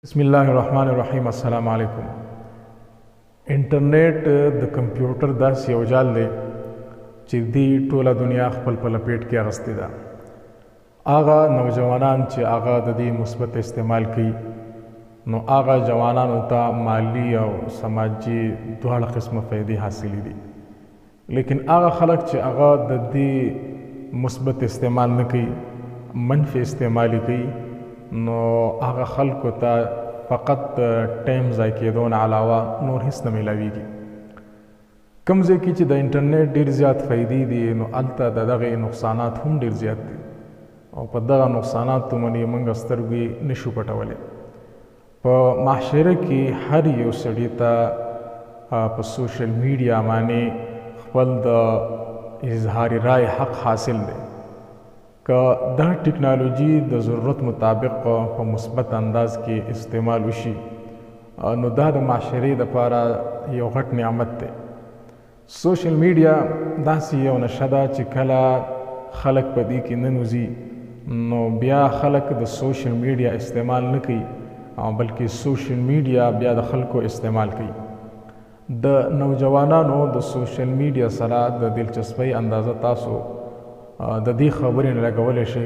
بسم الله الرحمن الرحیم. السلام علیکم. انټرنیټ د کمپیوټر داسې یو جال دی چې دی ټوله دنیا خپل په لپیټ کې اغستې ده. هغه نوجوانان چې هغه د دې مثبت استعمال کوي نو هغه جوانانو ته مالی او سماجي دواړه قسمه فایدې حاصلې دي، لیکن هغه خلک چې هغه د دې مثبت استعمال نه کوي، منفي استعمال کوي، نو هغه خلکو ته فقط ټایم ضایع کېدو نه علاوه نور هیڅ نه میلاویږي. کوم ځای کې چې د انټرنیټ ډېر زیات فایدې دي نو هلته د دغې نقصانات هم ډېر زیات دي او په دغه نقصاناتو باندې موږ سترګې نشو پټولی. په معاشره کې هر یو سړي ته په سوشل میډیا باندې خپل د اظهار رای حق حاصل دی. که دا ټکنالوژي د ضرورت مطابق په مثبت انداز کې استعمال وشي نو دا د معاشرې دپاره یو غټ نعمت دی. سوشل میډیا داسې یو نشه ده چې کله خلک په دې کې ننوځي نو بیا خلک د سوشل میډیا استعمال نه کوي بلکې سوشل میډیا بیا د خلکو استعمال کوي. د نوجوانانو د سوشل میډیا سره د دلچسپۍ اندازه تاسو د دې خبرې نه لګولی شئ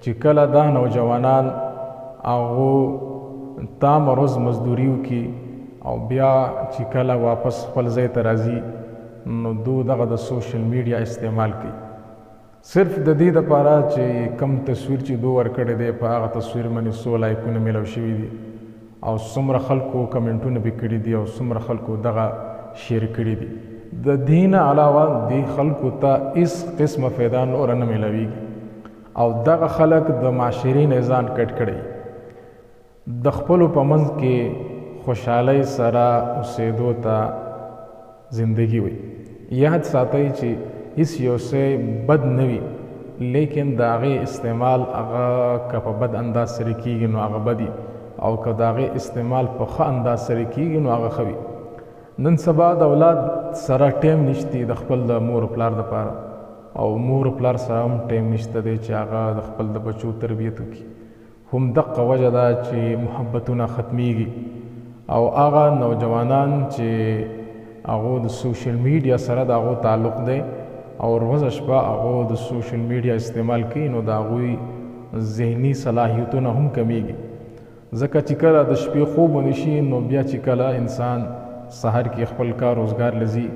چې کله دا نوجوانان هغو تام روز مزدوري وکړي او بیا چې کله واپس خپل ځای ته راځي نو دو دغه د سوشل میډیا استعمال کوي صرف د دې دپاره چې کم تصویر چې دو ورکړی دی په هغه تصویر باندې څو لایکونه میلاو شوي دي او څومره خلکو کمنټونه پې کړي دي او څومره خلکو دغه شیر کړي دي. د دې نه علاوه دې خلکو ته هیڅ قسمه فایده نوره نه میلاویږي او دغه خلک د معاشرې نه ځان کټ کړی د خپلو په منځ کې خوشحالۍ سره اوسېدو ته زندگی وي. یاد ساتئ چې هیڅ یو څه بد نه وي، لیکن د هغې استعمال هغه که په بد انداز سره کېږي نو هغه بدي او که د هغې استعمال په ښه انداز سره کېږي نو هغه ښه وي. نن سبا د اولاد سره ټایم نشته د خپل د مور و پلار دپاره او مور و پلار سره هم ټایم نشته دی چې هغه د خپل د بچو تربیت وکړي. هم دقه وجه ده چې محبتونه ختمیږي او هغه نوجوانان چې هغو د سوشل میډیا سره د هغو تعلق دی او ورځ شپه هغو د سوشل میډیا استعمال کوي نو د هغوی ذهني صلاحیتونه هم کمیږي. ځکه چې کله د شپې خوب ونشي نو بیا چې کله انسان سحر کې خپل کار روزګار لځي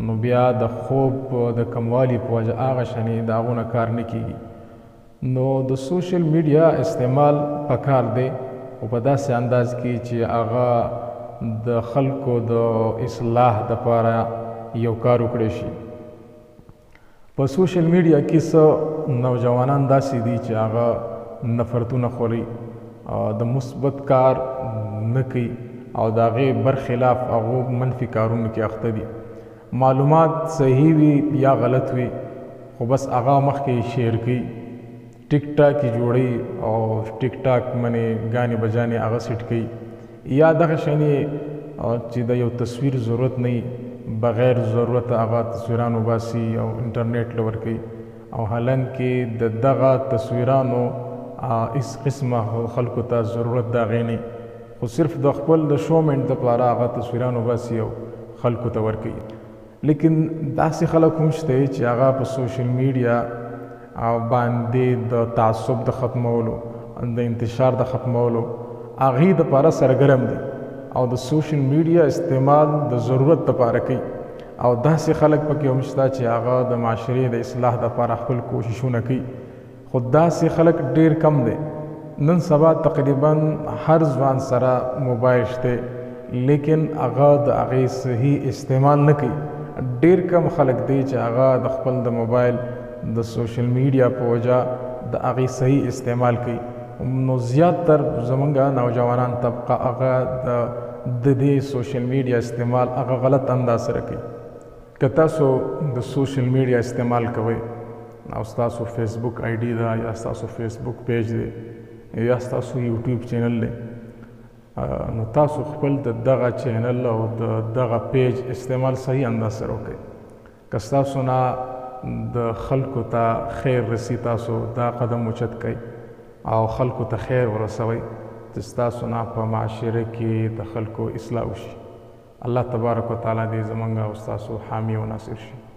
نو بیا د خوب د کموالي په وجه هغه شانې د هغو نه کار نه کېږي. نو د سوشل میډیا استعمال پکار دی او په داسې انداز کې چې هغه د خلکو د اصلاح دپاره یو کار وکړی شي. په سوشل میډیا کې څه نوجوانان داسې دي چې هغه نفرتونه خوري د مثبت کار نه کوي او د هغې برخلاف هغو منفي کارونو کې اخته دي. معلومات صحیح وي یا غلط وي خو بس هغه مخکې شیر کوي، ټیک ټاک یې جوړوي او ټیک ټاک باندې ګانې بجانې هغه سیټ کوي یا دغه شانې چې د یو تصویر ضرورت نه بغیر ضرورت هغه تصویران وباسي او انټرنیټ له ورکوي او حالان کې د دغه تصویرانو هیڅ قسمه خلکو ته ضرورت د هغې نه خو صرف د خپل د شومنټ دپاره هغه تصویران وباسي او خلکو ته ورکوي. لیکن داسې خلک هم شته چې هغه په سوشل میډیا باندې د تعصب د ختمولو د انتشار د ختمولو هغې دپاره سرګرم دي او د سوشل میډیا استعمال د ضرورت دپاره کوي او داسې خلک پکې هم شته چې هغه د معاشرې د اصلاح دپاره خپل کوششونه کوي خو داسې خلک ډېر کم دی. نن سبا تقریبا هر ځوان سره موبایل شته لیکن هغه د هغې صحیح استعمال نه کوي. ډېر کم خلک دی چې هغه د خپل د موبایل د سوشل میډیا په وجه د هغې صحیح استعمال کوي. نو زیاتر زمونږ نوجوانان طبقه هغه د دې سوشل میډیا استعمال هغه غلط انداز سره کوي. که تاسو د سوشل میډیا استعمال کوئ او ستاسو فیسبوک آی ډي ده یا ستاسو فیسبوک پیج دی یا ستاسو یوټیوب چینل دی نو تاسو خپل د دغه چینل او د دغه پیج استعمال صحیح انداز سره وکړئ. که ستاسو نه د خلکو ته خیر رسی تاسو دا قدم اوچت کړئ او خلکو ته خیر ورسوئ چې ستاسو نه په معاشره کې د خلکو اصلاح وشي. الله تبارک وتعالی دې زمونږ او ستاسو حامی او ناصر شي.